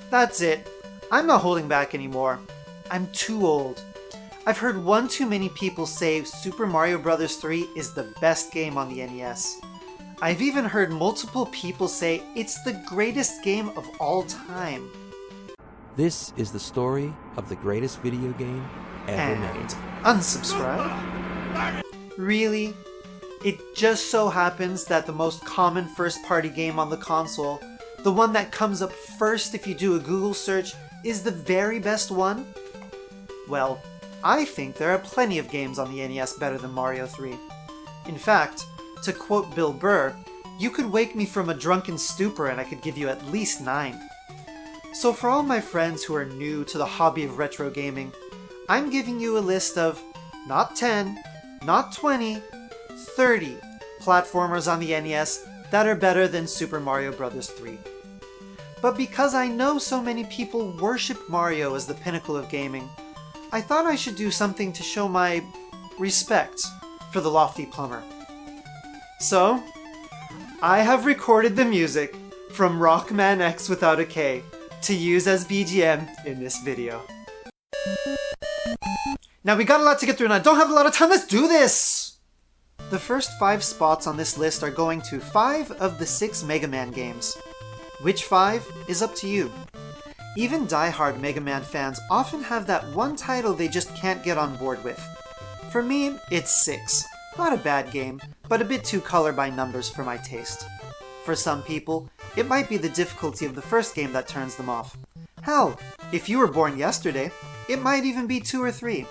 That's it. I'm not holding back anymore. I'm too old. I've heard one too many people say Super Mario Bros. 3 is the best game on the NES. I've even heard multiple people say it's the greatest game of all time. This is the story of the greatest video game ever made. Unsubscribe? Really? It just so happens that the most common first-party game on the console, the one that comes up first if you do a Google search, is the very best one? Well, I think there are plenty of games on the NES better than Mario 3. In fact, to quote Bill Burr, you could wake me from a drunken stupor and I could give you at least 9. So for all my friends who are new to the hobby of retro gaming, I'm giving you a list of not 10, not 20, 30 platformers on the NES that are better than Super Mario Bros. 3. But because I know so many people worship Mario as the pinnacle of gaming, I thought I should do something to show my respect for the lofty plumber. So, I have recorded the music from Rockman X without a K to use as BGM in this video. Now we got a lot to get through and I don't have a lot of time, let's do this! The first 5 spots on this list are going to 5 of the 6 Mega Man games. Which 5 is up to you. Even die-hard Mega Man fans often have that one title they just can't get on board with. For me, it's 6. Not a bad game, but a bit too color by numbers for my taste. For some people, it might be the difficulty of the first game that turns them off. Hell, if you were born yesterday, it might even be 2 or 3.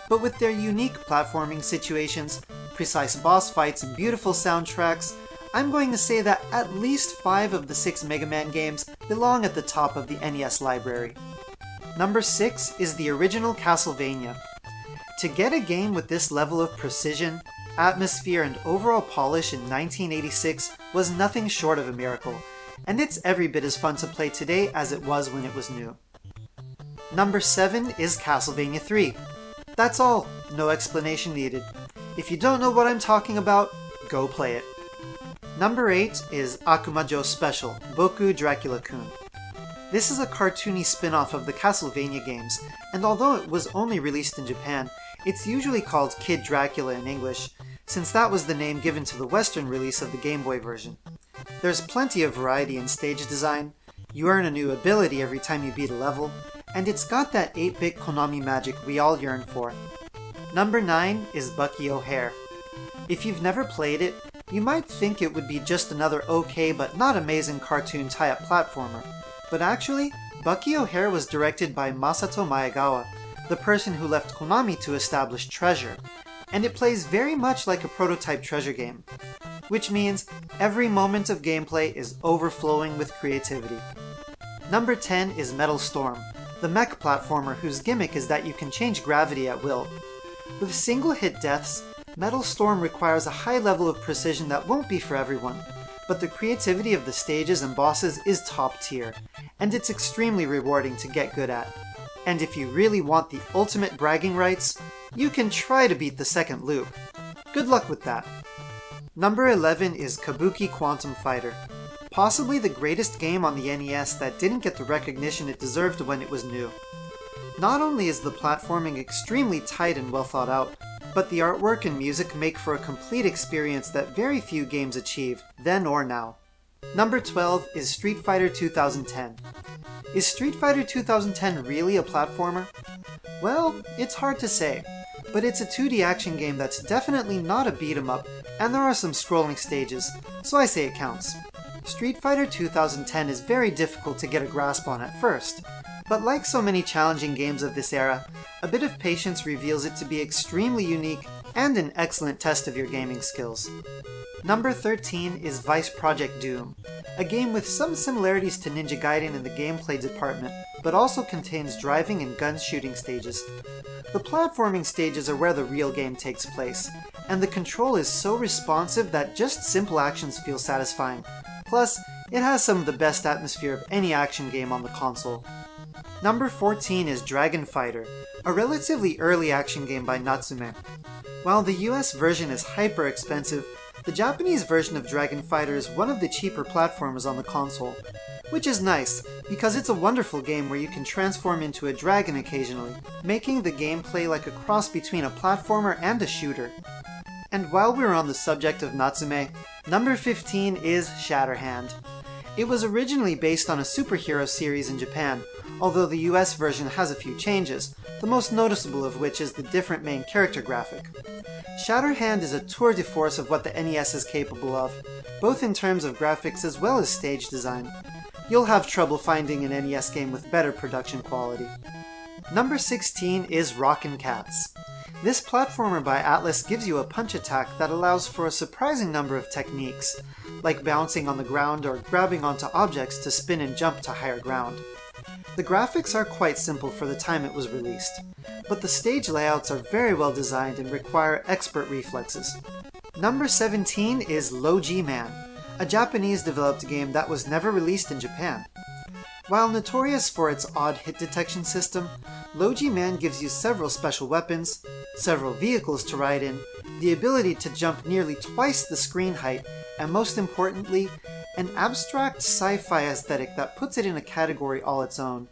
But with their unique platforming situations, precise boss fights, and beautiful soundtracks, I'm going to say that at least 5 of the 6 Mega Man games belong at the top of the NES library. Number 6 is the original Castlevania. To get a game with this level of precision, atmosphere, and overall polish in 1986 was nothing short of a miracle, and it's every bit as fun to play today as it was when it was new. Number 7 is Castlevania 3. That's all, no explanation needed. If you don't know what I'm talking about, go play it. Number 8 is Akumajo Special, Boku Dracula-kun. This is a cartoony spin-off of the Castlevania games, and although it was only released in Japan, it's usually called Kid Dracula in English, since that was the name given to the Western release of the Game Boy version. There's plenty of variety in stage design, you earn a new ability every time you beat a level, and it's got that 8-bit Konami magic we all yearn for. Number 9 is Bucky O'Hare. If you've never played it, you might think it would be just another okay but not amazing cartoon tie-up platformer, but actually, Bucky O'Hare was directed by Masato Maegawa, the person who left Konami to establish Treasure, and it plays very much like a prototype Treasure game, which means every moment of gameplay is overflowing with creativity. Number 10 is Metal Storm, the mech platformer whose gimmick is that you can change gravity at will. With single-hit deaths, Metal Storm requires a high level of precision that won't be for everyone, but the creativity of the stages and bosses is top tier, and it's extremely rewarding to get good at. And if you really want the ultimate bragging rights, you can try to beat the second loop. Good luck with that. Number 11 is Kabuki Quantum Fighter, possibly the greatest game on the NES that didn't get the recognition it deserved when it was new. Not only is the platforming extremely tight and well thought out, but the artwork and music make for a complete experience that very few games achieve, then or now. Number 12 is Street Fighter 2010. Is Street Fighter 2010 really a platformer? Well, it's hard to say, but it's a 2D action game that's definitely not a beat-em-up, and there are some scrolling stages, so I say it counts. Street Fighter 2010 is very difficult to get a grasp on at first, but like so many challenging games of this era, a bit of patience reveals it to be extremely unique and an excellent test of your gaming skills. Number 13 is Vice Project Doom, a game with some similarities to Ninja Gaiden in the gameplay department, but also contains driving and gun shooting stages. The platforming stages are where the real game takes place, and the control is so responsive that just simple actions feel satisfying. Plus, it has some of the best atmosphere of any action game on the console. Number 14 is Dragon Fighter, a relatively early action game by Natsume. While the US version is hyper expensive, The Japanese version of Dragon Fighter is one of the cheaper platformers on the console, which is nice because it's a wonderful game where you can transform into a dragon occasionally, making the gameplay like a cross between a platformer and a shooter. And while we're on the subject of Natsume, number 15 is Shatterhand. It was originally based on a superhero series in Japan, although the US version has a few changes, the most noticeable of which is the different main character graphic. Shatterhand is a tour de force of what the NES is capable of, both in terms of graphics as well as stage design. You'll have trouble finding an NES game with better production quality. Number 16 is Rockin' Cats. This platformer by Atlas gives you a punch attack that allows for a surprising number of techniques, like bouncing on the ground or grabbing onto objects to spin and jump to higher ground. The graphics are quite simple for the time it was released, but the stage layouts are very well designed and require expert reflexes. Number 17 is Low G-Man, a Japanese-developed game that was never released in Japan. While notorious for its odd hit detection system, Low G-Man gives you several special weapons, several vehicles to ride in, the ability to jump nearly twice the screen height, and most importantly, an abstract sci-fi aesthetic that puts it in a category all its own.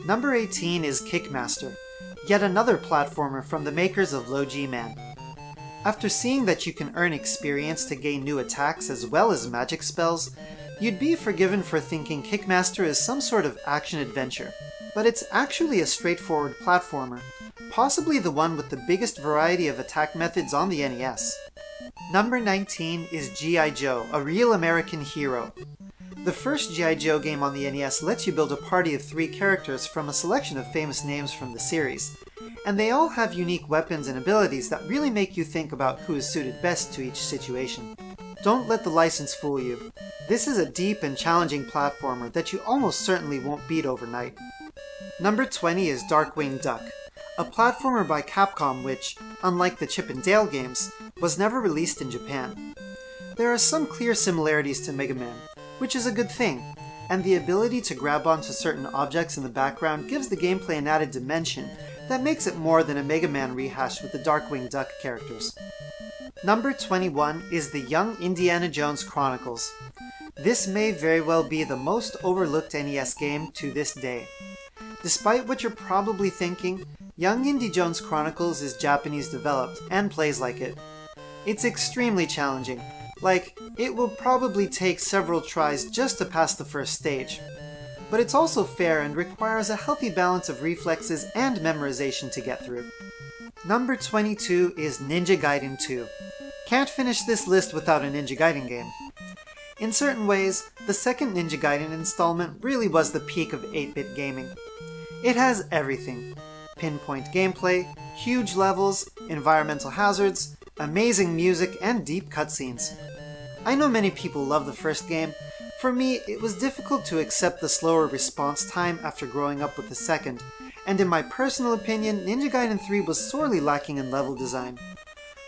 Number 18 is Kickmaster, yet another platformer from the makers of Low G-Man. After seeing that you can earn experience to gain new attacks as well as magic spells, you'd be forgiven for thinking Kickmaster is some sort of action-adventure, but it's actually a straightforward platformer, possibly the one with the biggest variety of attack methods on the NES. Number 19 is G.I. Joe, a real American hero. The first G.I. Joe game on the NES lets you build a party of 3 characters from a selection of famous names from the series, and they all have unique weapons and abilities that really make you think about who is suited best to each situation. Don't let the license fool you. This is a deep and challenging platformer that you almost certainly won't beat overnight. Number 20 is Darkwing Duck, a platformer by Capcom which, unlike the Chip and Dale games, was never released in Japan. There are some clear similarities to Mega Man, which is a good thing, and the ability to grab onto certain objects in the background gives the gameplay an added dimension that makes it more than a Mega Man rehash with the Darkwing Duck characters. Number 21 is the Young Indiana Jones Chronicles. This may very well be the most overlooked NES game to this day. Despite what you're probably thinking, Young Indy Jones Chronicles is Japanese developed and plays like it. It's extremely challenging, like it will probably take several tries just to pass the first stage. But it's also fair and requires a healthy balance of reflexes and memorization to get through. Number 22 is Ninja Gaiden 2. Can't finish this list without a Ninja Gaiden game. In certain ways, the second Ninja Gaiden installment really was the peak of 8-bit gaming. It has everything. Pinpoint gameplay, huge levels, environmental hazards, amazing music, and deep cutscenes. I know many people love the first game. For me, it was difficult to accept the slower response time after growing up with the second, and in my personal opinion, Ninja Gaiden 3 was sorely lacking in level design.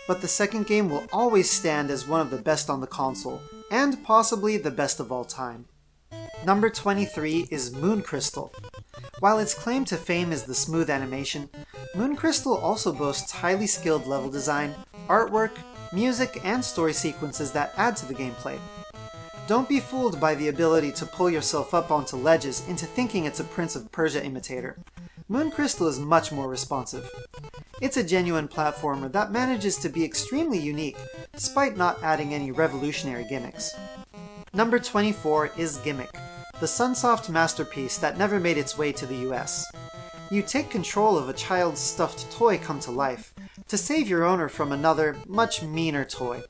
But the second game will always stand as one of the best on the console, and possibly the best of all time. Number 23 is Moon Crystal. While its claim to fame is the smooth animation, Moon Crystal also boasts highly skilled level design, artwork, music, and story sequences that add to the gameplay. Don't be fooled by the ability to pull yourself up onto ledges into thinking it's a Prince of Persia imitator. Moon Crystal is much more responsive. It's a genuine platformer that manages to be extremely unique, despite not adding any revolutionary gimmicks. Number 24 is Gimmick, the Sunsoft masterpiece that never made its way to the US. You take control of a child's stuffed toy come to life, to save your owner from another, much meaner toy.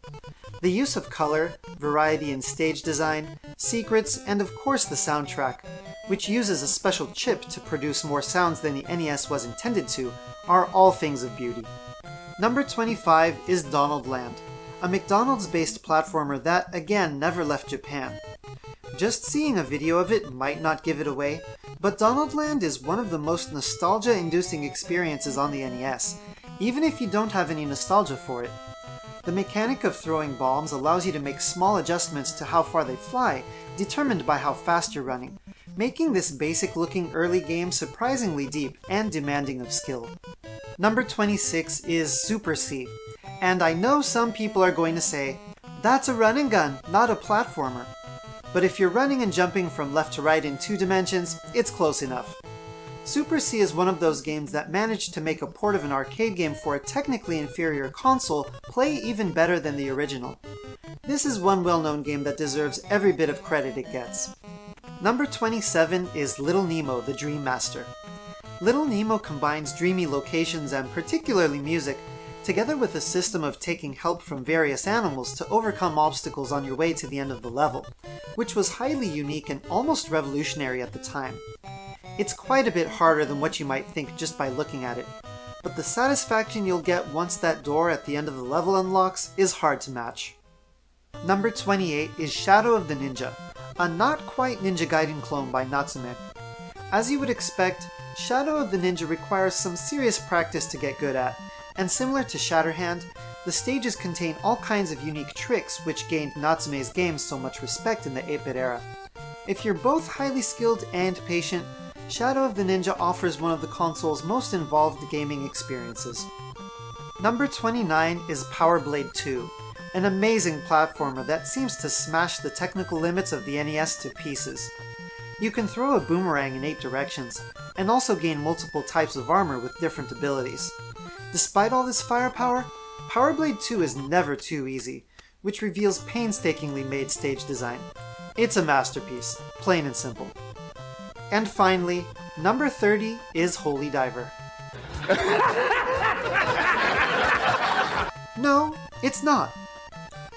The use of color, variety in stage design, secrets, and of course the soundtrack, which uses a special chip to produce more sounds than the NES was intended to, are all things of beauty. Number 25 is Donald Land, a McDonald's-based platformer that, again, never left Japan. Just seeing a video of it might not give it away, but Donald Land is one of the most nostalgia-inducing experiences on the NES, even if you don't have any nostalgia for it. The mechanic of throwing bombs allows you to make small adjustments to how far they fly, determined by how fast you're running, making this basic-looking early game surprisingly deep and demanding of skill. Number 26 is Super C, and I know some people are going to say, That's a run and gun, not a platformer. But if you're running and jumping from left to right in 2 dimensions, it's close enough. Super C is one of those games that managed to make a port of an arcade game for a technically inferior console play even better than the original. This is one well-known game that deserves every bit of credit it gets. Number 27 is Little Nemo, the Dream Master. Little Nemo combines dreamy locations and particularly music, together with a system of taking help from various animals to overcome obstacles on your way to the end of the level, which was highly unique and almost revolutionary at the time. It's quite a bit harder than what you might think just by looking at it, but the satisfaction you'll get once that door at the end of the level unlocks is hard to match. Number 28 is Shadow of the Ninja, a not quite Ninja Gaiden clone by Natsume. As you would expect, Shadow of the Ninja requires some serious practice to get good at, and similar to Shatterhand, the stages contain all kinds of unique tricks which gained Natsume's games so much respect in the 8-bit era. If you're both highly skilled and patient, Shadow of the Ninja offers one of the console's most involved gaming experiences. Number 29 is Power Blade 2, an amazing platformer that seems to smash the technical limits of the NES to pieces. You can throw a boomerang in 8 directions, and also gain multiple types of armor with different abilities. Despite all this firepower, Power Blade 2 is never too easy, which reveals painstakingly made stage design. It's a masterpiece, plain and simple. And finally, number 30 is Holy Diver. No, it's not.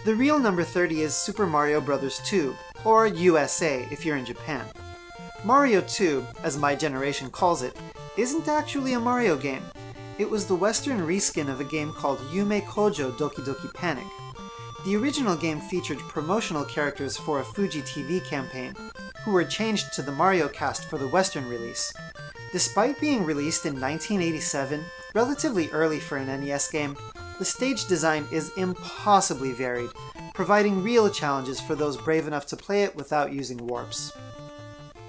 The real number 30 is Super Mario Bros. 2, or USA if you're in Japan. Mario 2, as my generation calls it, isn't actually a Mario game. It was the Western reskin of a game called Yume Kojo Doki Doki Panic. The original game featured promotional characters for a Fuji TV campaign, who were changed to the Mario cast for the Western release. Despite being released in 1987, relatively early for an NES game, the stage design is impossibly varied, providing real challenges for those brave enough to play it without using warps.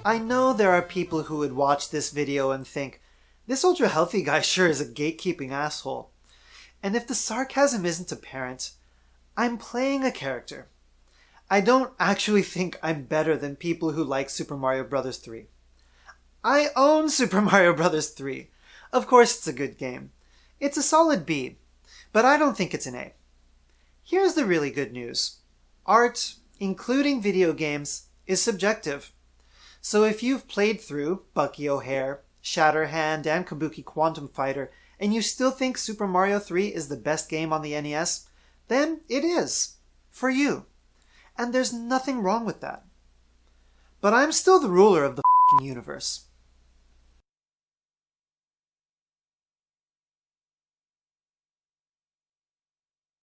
I know there are people who would watch this video and think, this ultra healthy guy sure is a gatekeeping asshole. And if the sarcasm isn't apparent, I'm playing a character. I don't actually think I'm better than people who like Super Mario Bros. 3. I own Super Mario Bros. 3. Of course it's a good game. It's a solid B, but I don't think it's an A. Here's the really good news. Art, including video games, is subjective. So if you've played through Bucky O'Hare, Shatterhand, and Kabuki Quantum Fighter, and you still think Super Mario 3 is the best game on the NES, then it is. For you. And there's nothing wrong with that. But I'm still the ruler of the f***ing universe.